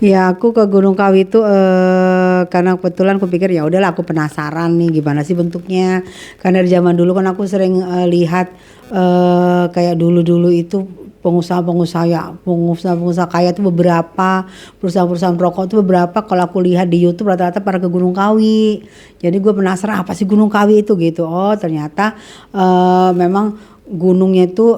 Ya aku ke Gunung Kawi itu karena kebetulan aku pikir ya udahlah aku penasaran nih gimana sih bentuknya. Karena dari zaman dulu kan aku sering lihat kayak dulu-dulu itu pengusaha-pengusaha kaya itu beberapa perusahaan-perusahaan rokok itu beberapa kalau aku lihat di YouTube rata-rata pada ke Gunung Kawi. Jadi gue penasaran apa sih Gunung Kawi itu gitu. Oh ternyata memang gunungnya itu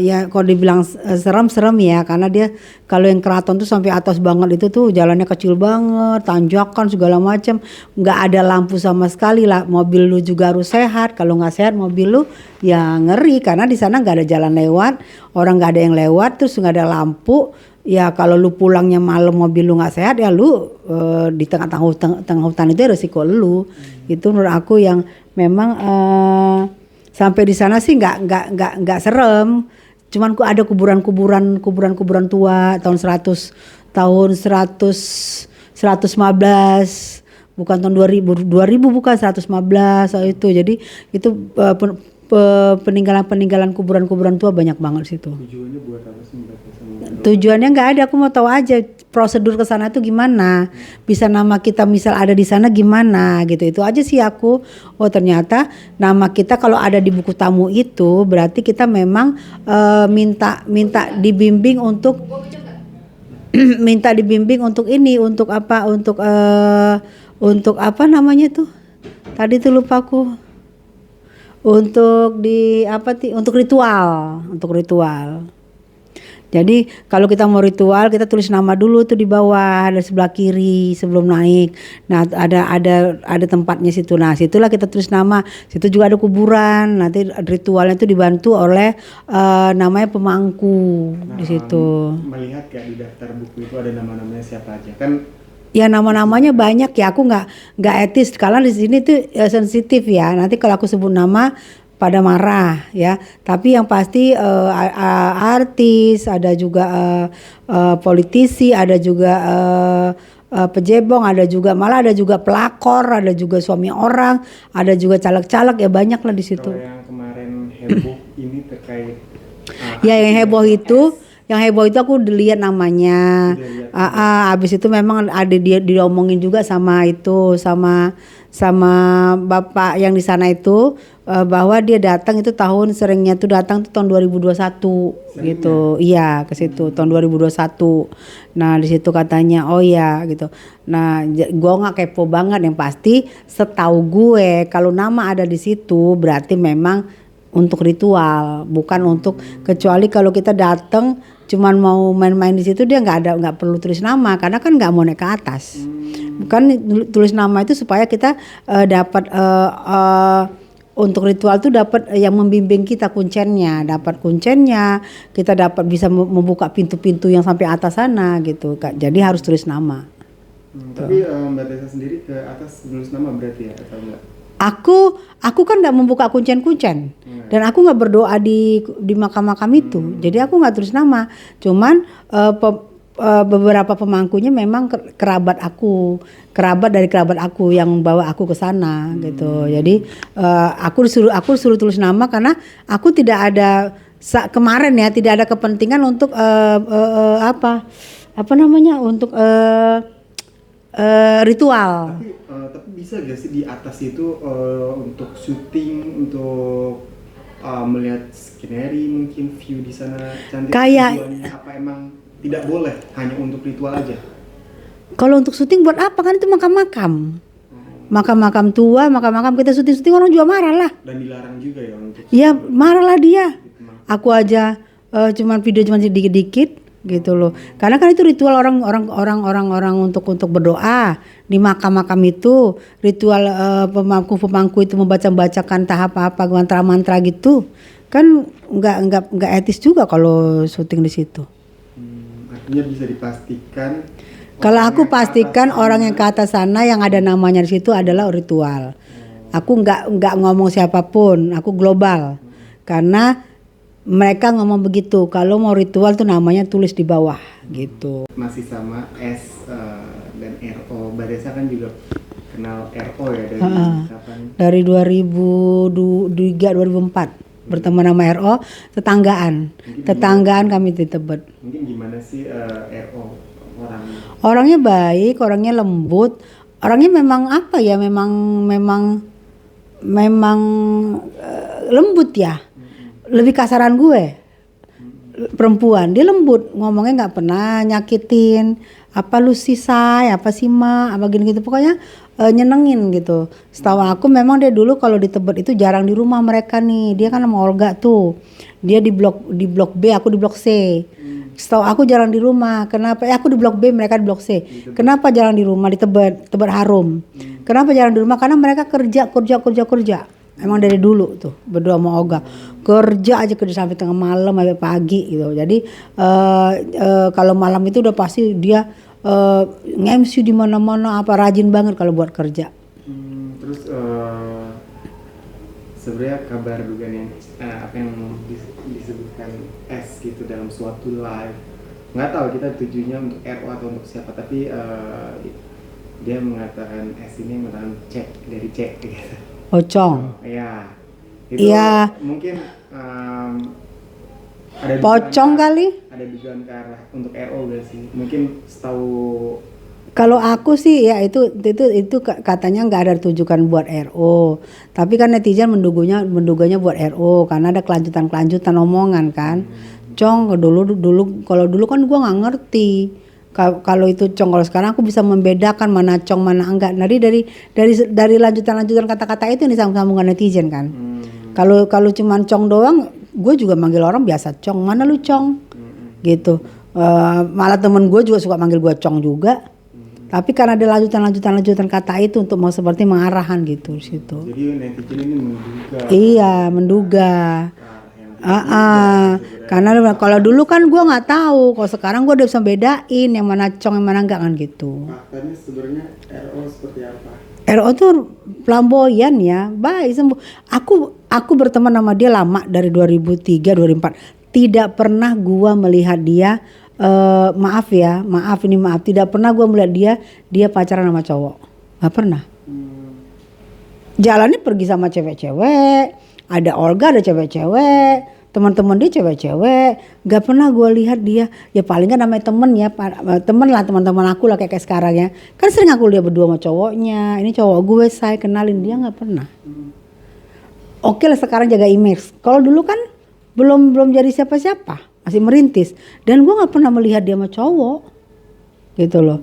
ya kalau dibilang serem-serem ya karena dia kalau yang keraton tuh sampai atas banget itu tuh jalannya kecil banget, tanjakan segala macam, nggak ada lampu sama sekali lah. Mobil lu juga harus sehat, kalau nggak sehat mobil lu ya ngeri karena di sana nggak ada jalan lewat, orang nggak ada yang lewat, terus nggak ada lampu. Ya kalau lu pulangnya malam mobil lu nggak sehat ya lu di tengah hutan itu ya resiko lu. Itu menurut aku yang memang sampai di sana sih nggak serem. Cuman ada kuburan tua tahun 100 tahun 115 bukan tahun 2000 bukan 115 soal itu. Jadi itu peninggalan kuburan-kuburan tua banyak banget situ. Tujuannya buat apa sih Mbak? Tujuannya nggak ada, aku mau tahu aja prosedur ke sana tuh gimana, bisa nama kita misal ada di sana gimana gitu, itu aja sih aku. Oh ternyata nama kita kalau ada di buku tamu itu berarti kita memang minta dibimbing untuk minta dibimbing untuk ini, untuk apa namanya tuh tadi tuh lupa aku, untuk di apa sih, untuk ritual. Jadi kalau kita mau ritual kita tulis nama dulu tuh di bawah ada sebelah kiri sebelum naik. Nah ada tempatnya situ. Nah situlah kita tulis nama. Situ juga ada kuburan. Nanti ritualnya itu dibantu oleh namanya pemangku di situ. Melihat kayak di daftar buku itu ada nama-namanya siapa aja kan? Ya nama-namanya banyak ya, aku nggak etis karena di sini tuh sensitif ya. Nanti kalau aku sebut nama pada marah ya. Tapi yang pasti artis, ada juga politisi, ada juga pejebong, ada juga malah ada juga pelakor, ada juga suami orang, ada juga caleg-caleg ya banyak lah di situ. Kalau yang kemarin heboh ini terkait ya yang heboh itu aku lihat namanya. Abis itu memang ada dia diomongin juga sama itu sama bapak yang di sana itu bahwa dia datang itu seringnya tuh datang tuh tahun 2021 gitu. Iya ke situ tahun 2021. Nah di situ katanya oh ya gitu. Nah gue nggak kepo banget, yang pasti setahu gue kalau nama ada di situ berarti memang untuk ritual, bukan untuk, kecuali kalau kita datang cuman mau main-main di situ dia nggak perlu tulis nama karena kan nggak mau naik ke atas. Bukan tulis nama itu supaya kita dapat untuk ritual tuh dapat yang membimbing kita dapat kuncennya, kita dapat bisa membuka pintu-pintu yang sampai atas sana gitu. Jadi harus tulis nama. Tapi Mbak Tessa sendiri ke atas tulis nama berarti ya atau enggak? Aku kan nggak membuka kuncen-kuncen dan aku nggak berdoa di makam-makam itu. Jadi aku nggak tulis nama. Cuman beberapa pemangkunya memang kerabat dari kerabat aku yang bawa aku ke sana gitu. Jadi aku suruh tulis nama karena aku tidak ada kemarin ya tidak ada kepentingan untuk apa namanya untuk ritual. Tapi bisa gak sih di atas itu untuk syuting, untuk melihat scenery, mungkin view di sana cantik? Kayak apa emang tidak boleh, hanya untuk ritual aja? Kalau untuk syuting buat apa, kan itu makam-makam. Makam-makam tua, makam-makam kita syuting orang juga marah lah. Dan dilarang juga ya untuk? Ya marah lah dia. Aku aja cuman video cuma sedikit-dikit gitu loh. Karena kan itu ritual orang untuk berdoa di makam-makam itu, ritual pemangku itu membacakan apa mantra-mantra gitu. Kan enggak etis juga kalau syuting di situ. Artinya bisa dipastikan. Kalau aku pastikan orang yang ke atas sana yang ada namanya di situ adalah ritual. Aku enggak ngomong siapapun, aku global. Karena mereka ngomong begitu, kalau mau ritual tuh namanya tulis di bawah gitu. Masih sama S dan RO. Mbak Tessa kan juga kenal RO ya dari kapan? Dari 2003 2004 berteman nama RO, tetanggaan kami di Tebet. Mungkin gimana sih RO orangnya? Orangnya baik, orangnya lembut, orangnya memang apa ya, memang lembut ya. Lebih kasaran gue. Perempuan, dia lembut, ngomongnya nggak pernah nyakitin. Apa lu sih say, apa sih ma, apa gini gitu, pokoknya nyenengin gitu. Setahu aku memang dia dulu kalau di Tebet itu jarang di rumah mereka nih. Dia kan sama Olga tuh. Dia di blok B, aku di blok C. Setahu aku jarang di rumah. Kenapa? Aku di blok B, mereka di blok C. Kenapa jarang di rumah di Tebet Harum? Kenapa jarang di rumah? Karena mereka kerja. Emang dari dulu tuh berdua sama Olga. Kerja sampai tengah malam sampai pagi gitu. Jadi kalau malam itu udah pasti dia nge-MC di mana-mana, apa rajin banget kalau buat kerja. Terus sebenarnya kabar juga nih apa yang disebutkan S gitu dalam suatu live, nggak tahu kita tujuannya untuk RO atau untuk siapa, tapi dia mengatakan S ini mengatakan cek dari cek gitu. Pocong. Iya. Itu Iya. mungkin ada Pocong kali. ada dugaan ke arah untuk RO gak sih? Mungkin setahu Kalau aku sih ya itu katanya nggak ada tujukan buat RO, tapi kan netizen menduganya buat RO karena ada kelanjutan omongan kan. Cong kalau dulu kan gua nggak ngerti kalau itu cong, kalau sekarang aku bisa membedakan mana cong mana enggak. Dari lanjutan kata-kata itu yang disambung-sambungkan netizen kan. Kalau cuman cong doang, gue juga manggil orang biasa cong, mana lu cong gitu. Malah temen gue juga suka manggil gue cong juga. Tapi karena ada lanjutan kata itu untuk mau seperti mengarahan gitu di situ. Jadi netizen ini menduga. Iya, menduga. Karena kalau dulu kan gue nggak tahu, kalau sekarang gue udah bisa bedain yang mana cong yang mana enggak kan gitu. Faktanya sebenarnya RO seperti apa? RO tuh flamboyan ya, baik sembuh. Aku berteman sama dia lama dari 2003 2004. Tidak pernah gue melihat dia maaf, tidak pernah gue melihat dia pacaran sama cowok, nggak pernah. Jalannya pergi sama cewek-cewek, ada Olga ada cewek-cewek, teman-teman dia cewek-cewek, nggak pernah gue lihat dia, ya paling kan namanya teman aku lah kayak sekarang ya, kan sering aku lihat berdua sama cowoknya, ini cowok gue saya kenalin dia, nggak pernah. Oke lah sekarang jaga image, kalau dulu kan belum jadi siapa-siapa, masih merintis, dan gue nggak pernah melihat dia sama cowok gitu loh.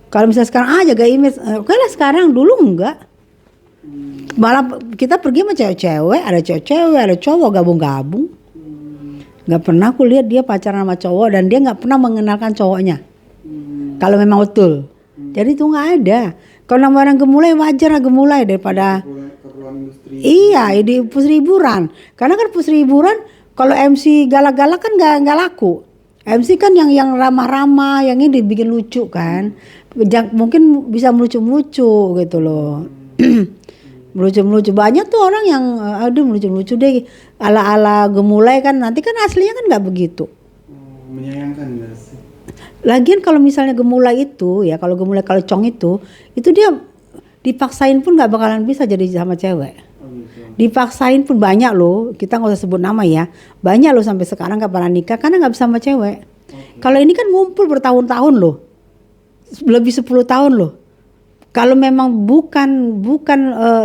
Kalau misalnya sekarang jaga image, oke lah sekarang, dulu enggak. Malah kita pergi sama cewek-cewek, ada cowok gabung-gabung. Nggak pernah aku lihat dia pacaran sama cowok dan dia nggak pernah mengenalkan cowoknya. Kalau memang betul, jadi itu nggak ada. Kalau nama orang gemulai wajar lah gemulai daripada. Iya, di pusri hiburan. Karena kan pusri hiburan kalau MC galak-galak kan nggak laku. MC kan yang ramah-ramah, yang ini dibikin lucu kan. Mungkin bisa melucu-melucu gitu loh. Melucu-melucu banyak tuh orang yang melucu-melucu deh ala-ala gemulai kan, nanti kan aslinya kan nggak begitu. Menyayangkan nggak sih? Lagian kalau misalnya gemulai itu ya, kalau cong itu dia dipaksain pun nggak bakalan bisa jadi sama cewek. Dipaksain pun banyak loh, kita nggak usah sebut nama ya, banyak loh sampai sekarang nggak pernah nikah karena nggak bisa sama cewek. Kalau ini kan ngumpul bertahun-tahun loh, lebih 10 tahun loh. Kalau memang bukan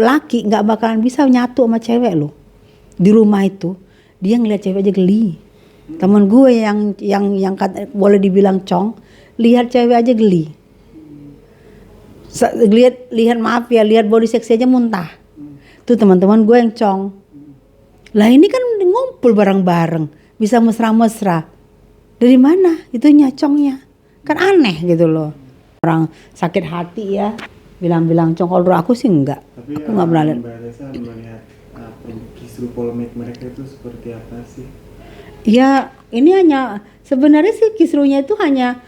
laki, nggak bakalan bisa nyatu sama cewek loh. Di rumah itu dia ngeliat cewek aja geli. Temen gue yang boleh dibilang cong, lihat cewek aja geli. Lihat body seksi aja muntah. Tuh teman-teman gue yang cong. Lah ini kan ngumpul bareng-bareng, bisa mesra-mesra. Dari mana itunya congnya? Kan aneh gitu loh. Orang sakit hati ya, bilang-bilang cong. Kalau aku sih enggak. Tapi aku enggak pernah lihat. Mbak Reza melihat kisru polemik mereka itu seperti apa sih? Ya, ini sebenarnya sih kisruhnya itu hanya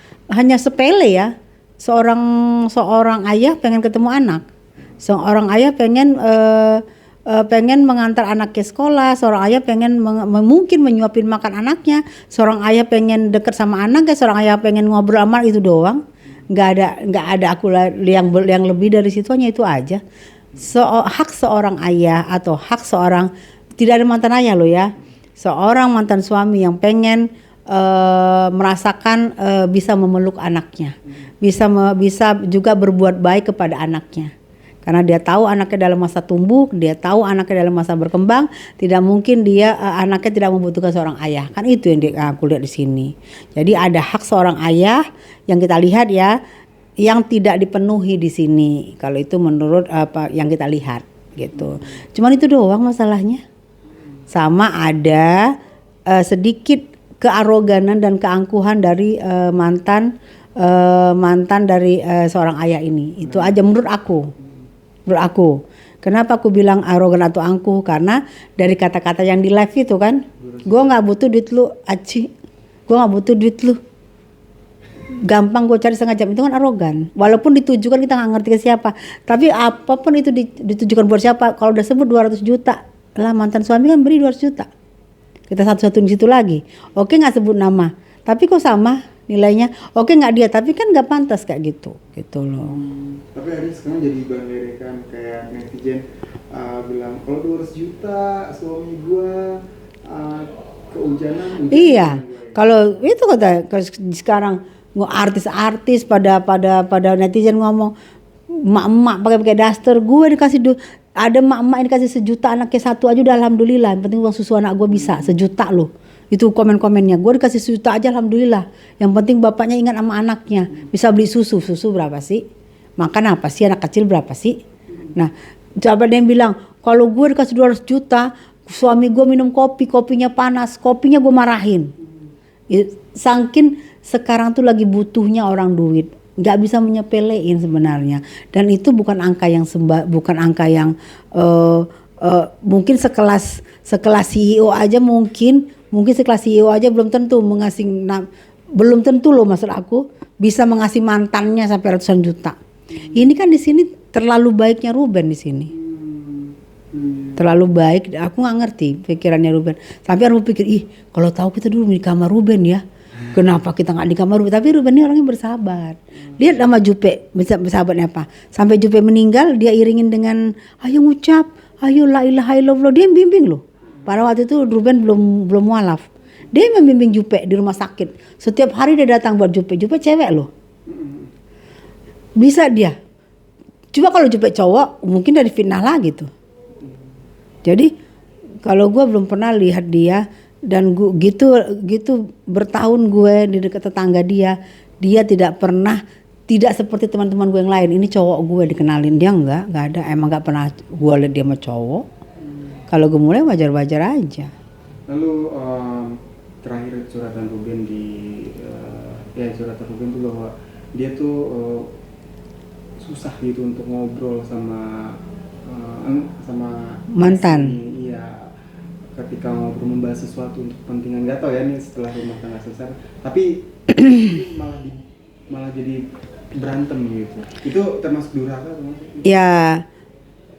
sepele ya. Seorang ayah pengen ketemu anak. Seorang ayah pengen mengantar anaknya sekolah, seorang ayah pengen mungkin menyuapin makan anaknya, seorang ayah pengen deket sama anaknya, seorang ayah pengen ngobrol sama itu doang. Nggak ada aku yang lebih dari situ, hanya itu aja. Hak seorang ayah atau hak seorang, tidak ada mantan ayah loh ya, seorang mantan suami yang pengen merasakan bisa memeluk anaknya, bisa juga berbuat baik kepada anaknya. Karena dia tahu anaknya dalam masa tumbuh, dia tahu anaknya dalam masa berkembang, tidak mungkin anaknya tidak membutuhkan seorang ayah. Kan itu yang aku lihat di sini. Jadi ada hak seorang ayah yang kita lihat ya, yang tidak dipenuhi di sini. Kalau itu menurut apa yang kita lihat gitu. Cuman itu doang masalahnya. Sama ada sedikit kearoganan dan keangkuhan dari mantan dari seorang ayah ini. Itu aja menurut aku. Kenapa aku bilang arogan atau angkuh? Karena dari kata-kata yang di live itu kan, gue nggak butuh duit lu, aci, gue nggak butuh duit lu, gampang gue cari setengah jam, itu kan arogan. Walaupun ditujukan kita nggak ngerti ke siapa, tapi apapun itu ditujukan buat siapa. Kalau udah sebut 200 juta, lah mantan suami kan beri 200 juta. Kita satu-satu di situ lagi. Oke nggak sebut nama, tapi kok sama nilainya? Oke nggak dia, tapi kan nggak pantas kayak gitu loh. Tapi hari sekarang jadi bahan ledekan kayak netizen bilang kalau 200 juta suami gua kehujanan. Iya, kalau itu kata sekarang artis-artis pada netizen ngomong emak-emak pakai daster, gue dikasih ada emak-emak yang dikasih 1 juta, anaknya 1 aja udah alhamdulillah, yang penting uang susu anak gue bisa 1 juta loh. Itu komen-komennya, gue dikasih 1 juta aja alhamdulillah, yang penting bapaknya ingat sama anaknya, bisa beli susu berapa sih, makan apa sih anak kecil berapa sih. Nah coba dia yang bilang kalau gue dikasih 200 juta suami gue minum kopinya panas, kopinya gue marahin. Sangkin sekarang tuh lagi butuhnya orang duit, nggak bisa menyepelein sebenarnya. Dan itu bukan angka yang mungkin sekelas CEO aja mungkin sekelas CEO aja belum tentu belum tentu loh, maksud aku bisa mengasih mantannya sampai ratusan juta. Ini kan di sini terlalu baiknya Ruben di sini. Terlalu baik, aku nggak ngerti pikirannya Ruben. Sampai aku pikir, kalau tahu kita dulu di kamar Ruben ya, kenapa kita nggak di kamar Ruben? Tapi Ruben ini orangnya bersahabat. Lihat sama Jupe, bersahabatnya apa? Sampai Jupe meninggal, dia iringin dengan, ayo ngucap, ayo la ilaha illallah. Dia bimbing loh. Pada waktu itu Ruben belum mualaf. Dia membimbing Jupe di rumah sakit. Setiap hari dia datang buat Jupe. Jupe cewek loh. Bisa dia. Coba kalau Jupe cowok, mungkin dari fitnah lagi tuh. Jadi kalau gue belum pernah lihat dia dan gue gitu bertahun gue di dekat tetangga dia tidak pernah tidak seperti teman-teman gue yang lain. Ini cowok gue dikenalin, dia enggak ada, emang enggak pernah gue lihat dia sama cowok. Kalau gue mulai wajar-wajar aja. Lalu terakhir curhatan Ruben curhatan Ruben tuh bahwa dia tuh susah gitu untuk ngobrol sama mantan. Iya, ketika ngobrol membahas sesuatu untuk kepentingan, nggak tahu ya ini setelah rumah tangga selesai, tapi malah jadi berantem gitu. Itu termasuk durhaka atau maksudnya? Ya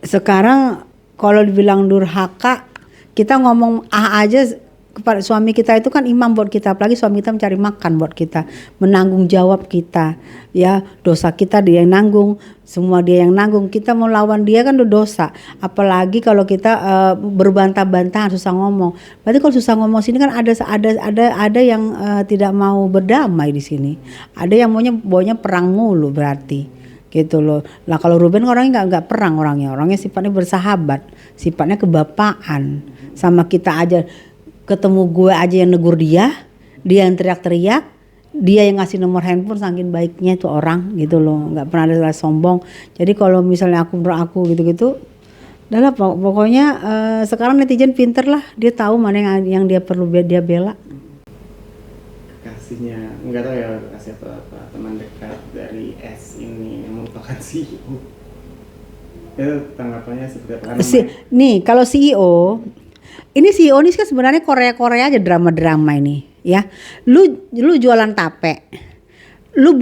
sekarang kalau dibilang durhaka, kita ngomong aja kepada suami kita itu kan imam buat kita, apalagi suami kita mencari makan buat kita, menanggung jawab kita, ya dosa kita dia yang nanggung, semua dia yang nanggung. Kita mau lawan dia kan udah dosa, apalagi kalau kita berbantah-bantahan, susah ngomong. Berarti kalau susah ngomong sini kan ada yang tidak mau berdamai di sini, ada yang maunya perang mulu berarti. Gitu loh. Lah kalau Ruben orangnya nggak perang, orangnya sifatnya bersahabat, sifatnya kebapaan. Sama kita aja, ketemu gue aja yang negur dia yang teriak-teriak, dia yang ngasih nomor handphone, saking baiknya itu orang gitu loh, nggak pernah ada sombong. Jadi kalau misalnya aku gitu-gitu, adalah pokoknya sekarang netizen pinter lah, dia tahu mana yang dia perlu dia bela. Kasihnya nggak tahu ya kasih apa teman dekat dari S ini yang merupakan CEO. Itu tanggapannya seperti apa? Nih kalau CEO ini kan sebenarnya Korea aja, drama ini ya. Lu jualan tape. Lu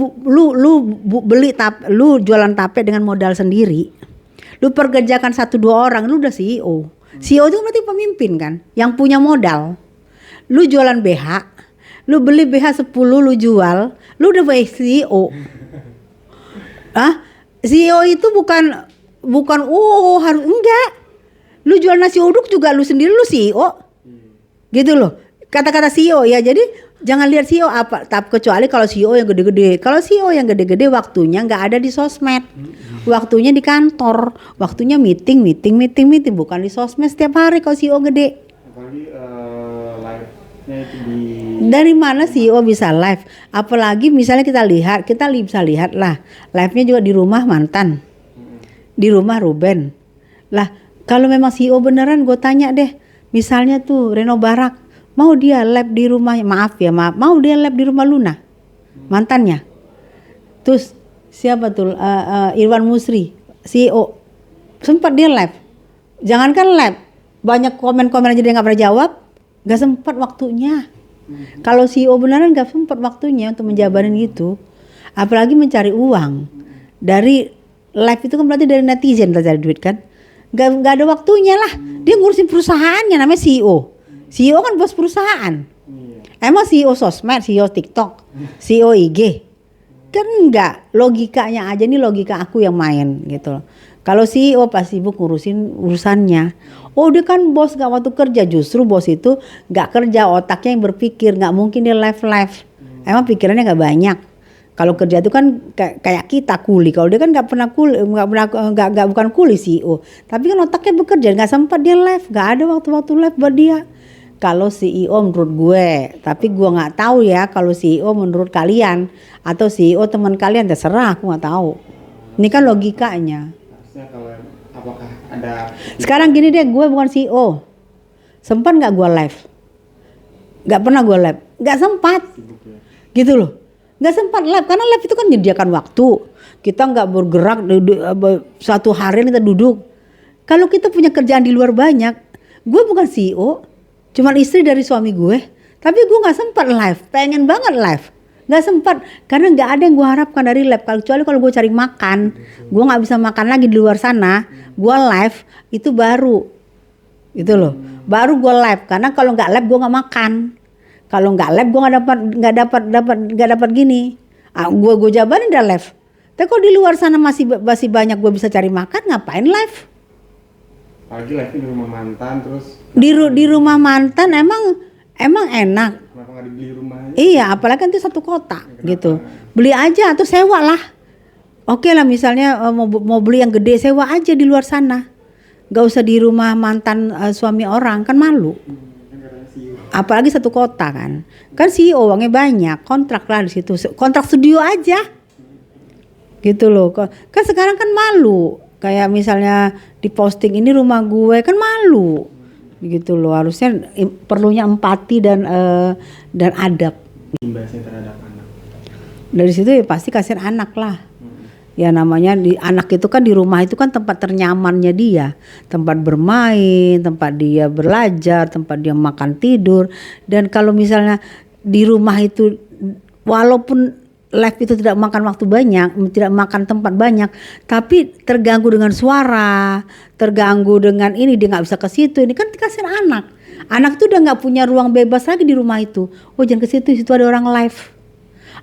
beli tape, lu jualan tape dengan modal sendiri. Lu perkerjakan 1-2 orang, lu udah CEO. CEO itu berarti pemimpin kan, yang punya modal. Lu jualan BH, lu beli BH 10 lu jual, lu udah CEO. CEO itu bukan harus enggak. Lu jual nasi uduk juga lu sendiri, lu CEO. Gitu loh. Kata-kata CEO ya. Jadi Jangan lihat CEO apa, kecuali kalau CEO yang gede-gede. Kalau CEO yang gede-gede waktunya nggak ada di sosmed, waktunya di kantor, waktunya meeting, bukan di sosmed setiap hari kalau CEO gede. Apalagi live-nya itu di Dari mana CEO bisa live? Apalagi misalnya kita bisa lihat lah, live-nya juga di rumah mantan, di rumah Ruben. Lah, kalau memang CEO beneran, gue tanya deh, misalnya tuh Reno Barak, mau dia live di rumah, mau dia live di rumah Luna, mantannya. Terus siapa tuh Irwan Musri, CEO, sempat dia live. Jangankan live, banyak komen-komen aja dia nggak pernah jawab, nggak sempat waktunya. Kalau CEO beneran nggak sempat waktunya untuk menjabarin gitu, apalagi mencari uang dari live itu kan berarti dari netizen cari duit kan, nggak ada waktunya lah. Dia ngurusin perusahaannya, namanya CEO. CEO kan bos perusahaan. Emang CEO sosmed, CEO TikTok, CEO IG? Kan enggak, logikanya aja, nih logika aku yang main gitu loh. Kalau CEO pasti sibuk ngurusin urusannya. Oh dia kan bos gak waktu kerja, justru bos itu gak kerja, otaknya yang berpikir, gak mungkin dia live. Emang pikirannya gak banyak. Kalau kerja itu kan kayak kita kuli, kalau dia kan gak pernah kuli, bukan kuli CEO. Tapi kan otaknya bekerja, gak sempat dia live, gak ada waktu-waktu live buat dia. Kalau CEO menurut gue, tapi gue nggak tahu ya kalau CEO menurut kalian atau CEO teman kalian, terserah, aku nggak tahu. Ini kan logikanya. harusnya kalau apakah ada Sekarang gini deh, gue bukan CEO, sempat nggak gue live? Nggak pernah gue live, nggak sempat, sibuk ya? gitu loh. Nggak sempat live karena live itu kan menyediakan waktu. Kita nggak bergerak satu hari kita duduk. Kalau kita punya kerjaan di luar banyak, gue bukan CEO. Cuman istri dari suami gue, tapi gue nggak sempat live, pengen banget live, nggak sempat karena nggak ada yang gue harapkan dari live. Kecuali kalau gue cari makan, gue nggak bisa makan lagi di luar sana, gue live itu baru, itu loh, baru gue live. Karena kalau nggak live gue nggak makan, kalau nggak live gue nggak dapat gini. Gue jabarin udah live. Tapi kalau di luar sana masih banyak gue bisa cari makan, ngapain live? Apalagi live di rumah mantan terus Di rumah mantan emang enak. kenapa nggak dibeli rumahnya? Iya, apalagi kan itu satu kota gitu. Beli aja atau sewa lah. Oke lah, misalnya mau beli yang gede, sewa aja di luar sana. Gak usah di rumah mantan suami orang, kan malu. Kan katanya CEO. Apalagi satu kota kan. Kan CEO uangnya banyak, kontrak lah di situ. Kontrak studio aja. Gitu loh. Kan sekarang kan malu. Kayak misalnya di posting ini rumah gue, kan malu. Gitu loh, harusnya perlunya empati dan adab. Imbasnya terhadap anak. Dari situ ya pasti kasihan anak lah. Ya namanya anak itu kan di rumah itu kan tempat ternyamannya dia, tempat bermain, tempat dia belajar, tempat dia makan tidur. Dan kalau misalnya di rumah itu walaupun live itu tidak makan waktu banyak, tidak makan tempat banyak, tapi terganggu dengan suara, terganggu dengan ini, dia nggak bisa ke situ. Ini kan kasihan anak. Anak itu udah nggak punya ruang bebas lagi di rumah itu. Oh jangan ke situ ada orang live.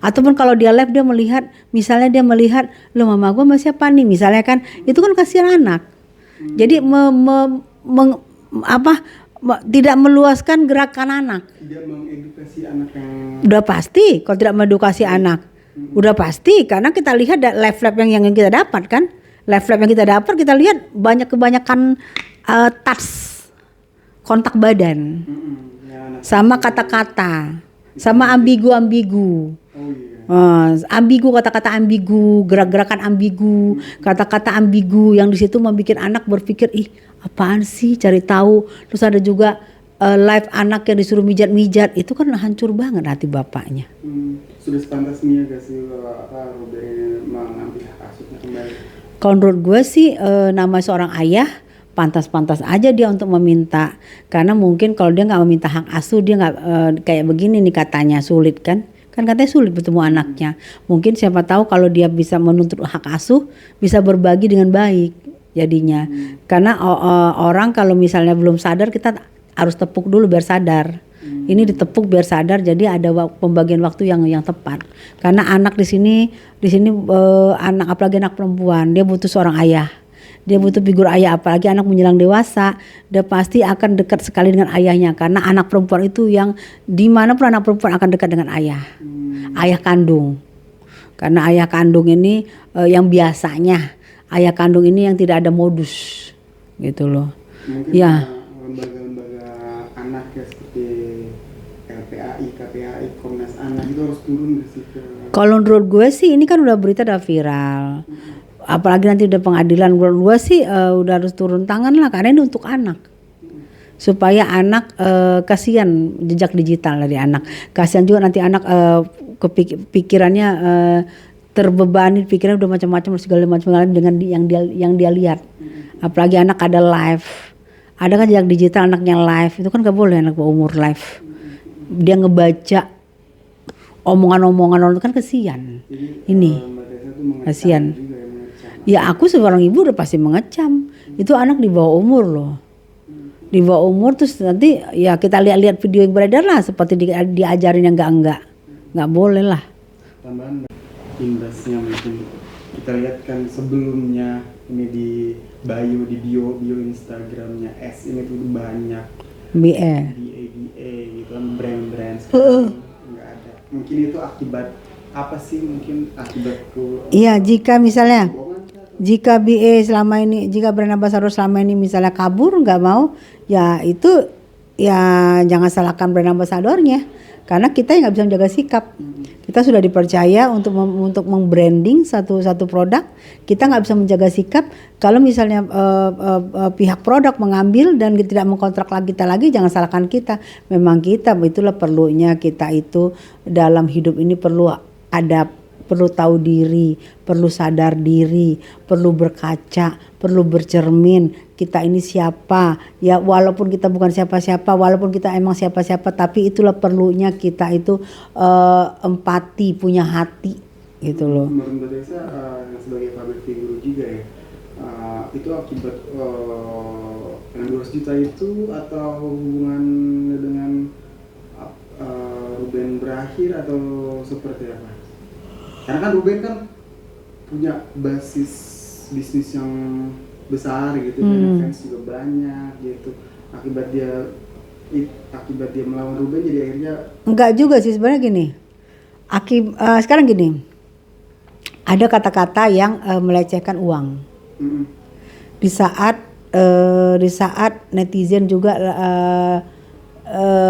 Ataupun kalau dia live dia melihat, misalnya dia melihat, lo mama gue sama siapa nih, misalnya kan, itu kan kasihan anak. Jadi tidak meluaskan gerakan anak. Tidak mengedukasi anak yang Udah pasti kalau tidak mengedukasi anak. Udah pasti karena kita lihat live yang kita dapat kan. Live yang kita dapat kita lihat kebanyakan touch, kontak badan. ya, anak. Sama kata-kata, sama ambigu. Oh iya. Ambigu, kata-kata ambigu, gerak-gerakan ambigu, kata-kata ambigu yang di situ membuat anak berpikir, ih apaan sih, cari tahu. Terus ada juga live anak yang disuruh mijat-mijat, itu kan hancur banget hati bapaknya. Sudah sepantasnya gak sih Ruben mengambil hak asuhnya kembali? Kalau menurut gue sih nama seorang ayah pantas-pantas aja dia untuk meminta, karena mungkin kalau dia nggak meminta hak asuh dia nggak kayak begini nih katanya sulit kan katanya sulit bertemu anaknya. Mungkin siapa tahu kalau dia bisa menuntut hak asuh bisa berbagi dengan baik jadinya. Karena orang kalau misalnya belum sadar kita harus tepuk dulu biar sadar. Ini ditepuk biar sadar, jadi ada pembagian waktu yang tepat. Karena anak di sini anak apalagi anak perempuan dia butuh seorang ayah. dia butuh figur ayah, apalagi anak menjelang dewasa, dia pasti akan dekat sekali dengan ayahnya, karena anak perempuan itu yang dimanapun anak perempuan akan dekat dengan ayah, ayah kandung. Karena ayah kandung ini yang biasanya ayah kandung ini yang tidak ada modus gitu loh. Mungkin Ya. lembaga-lembaga anak ya seperti LPAI, KPAI, Komnas Anak itu harus turun sih ke. Kalau menurut gue sih ini kan udah berita udah viral. Apalagi nanti udah pengadilan, menurut gue sih udah harus turun tangan lah, karena ini untuk anak. Supaya anak kasihan jejak digital dari anak. Kasihan juga nanti anak pikirannya terbebani, pikirannya udah macam-macam segala macam dengan yang dia lihat. Apalagi anak ada live. Ada kan jejak digital anaknya live, itu kan gak boleh anak berumur live. Dia ngebaca omongan-omongan orang itu kan kasihan. Ini kasihan. Ya aku seorang ibu udah pasti mengecam. Itu anak di bawah umur loh. Di bawah umur terus nanti ya kita lihat-lihat video yang beredar lah, seperti diajarin yang enggak boleh lah. Tambahan imbasnya mungkin kita lihat kan sebelumnya ini di bio Instagramnya S ini tuh banyak BA gitu kan, brand sekarang nggak ada. Mungkin itu akibat apa sih? Mungkin akibatku. Iya, jika misalnya jika BA selama ini, jika brand ambassador selama ini misalnya kabur nggak mau, ya itu ya jangan salahkan brand ambassadornya, karena kita yang nggak bisa menjaga sikap. Kita sudah dipercaya untuk membranding satu produk, kita nggak bisa menjaga sikap. Kalau misalnya pihak produk mengambil dan tidak mengkontrak kita lagi, jangan salahkan kita. Memang kita, itulah perlunya kita itu dalam hidup ini perlu tahu diri, perlu sadar diri, perlu berkaca, perlu bercermin. Kita ini siapa? Ya walaupun kita bukan siapa-siapa, walaupun kita emang siapa-siapa, tapi itulah perlunya kita itu empati, punya hati gitu loh. Menurut Mbak Desa sebagai public figure juga ya, itu akibat yang 200 juta itu atau hubungannya dengan Ruben berakhir atau seperti apa? Karena kan Ruben kan punya basis bisnis yang besar gitu, dan fans juga banyak gitu. Akibat dia melawan Ruben, jadi akhirnya enggak juga sih sebenarnya gini. Sekarang gini, ada kata-kata yang melecehkan uang. Di saat netizen juga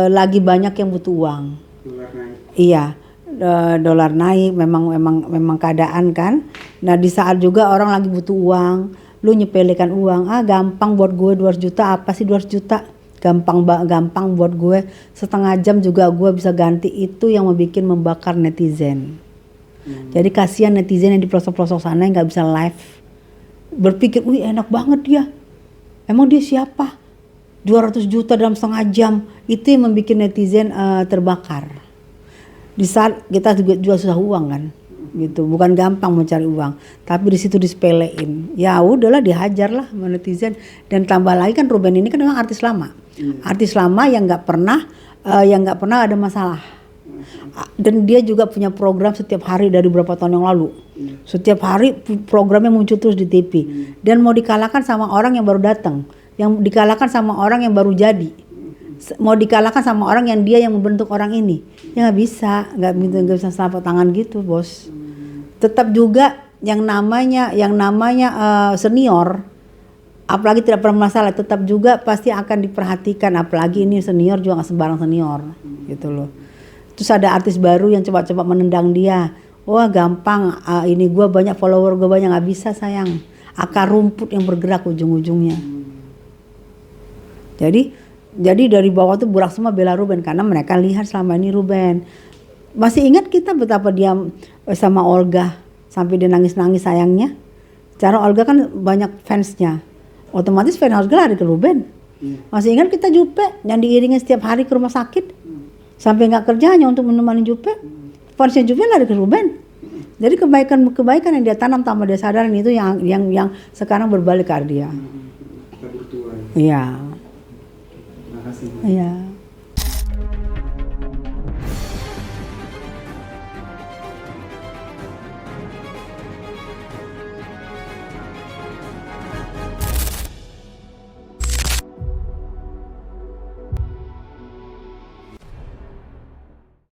lagi banyak yang butuh uang. dolar naik. Iya. Dolar naik, memang keadaan kan. Nah di saat juga orang lagi butuh uang, lu nyepelekan uang, gampang buat gue 200 juta, apa sih 200 juta? Gampang buat gue, setengah jam juga gue bisa ganti. Itu yang membakar netizen. Jadi kasihan netizen yang di pelosok-pelosok sana yang gak bisa live, berpikir, wih enak banget dia, emang dia siapa? 200 juta dalam setengah jam. Itu yang membuat netizen terbakar. Di saat kita juga susah uang kan, gitu, bukan gampang mencari uang, tapi di situ disepelein, ya udahlah dihajar lah sama netizen. Dan tambah lagi kan Ruben ini kan memang artis lama, yang nggak pernah ada masalah. Dan dia juga punya program setiap hari dari beberapa tahun yang lalu, setiap hari programnya muncul terus di TV, dan mau dikalahkan sama orang yang baru datang, yang dikalahkan sama orang yang baru jadi, mau dikalahkan sama orang yang membentuk orang ini, ya nggak bisa selaput tangan gitu bos. Tetap juga yang namanya senior, apalagi tidak pernah masalah, tetap juga pasti akan diperhatikan, apalagi ini senior juga nggak sembarang senior gitu loh. Terus ada artis baru yang coba-coba menendang dia, wah gampang, ini gue banyak follower, gue banyak, nggak bisa sayang, akar rumput yang bergerak ujung-ujungnya. Jadi dari bawah tuh burak semua bela Ruben, karena mereka lihat selama ini Ruben. Masih ingat kita betapa dia sama Olga sampai dia nangis-nangis sayangnya. Cara Olga kan banyak fansnya, otomatis fans Olga lari ke Ruben. Masih ingat kita Jupe yang diiringin setiap hari ke rumah sakit, sampai nggak kerja hanya untuk menemani Jupe. Fansnya Jupe lari ke Ruben. Jadi kebaikan yang dia tanam tanpa dia sadarin itu yang sekarang berbalik ke dia. Kebutuhan. Iya. Terima kasih. Iya.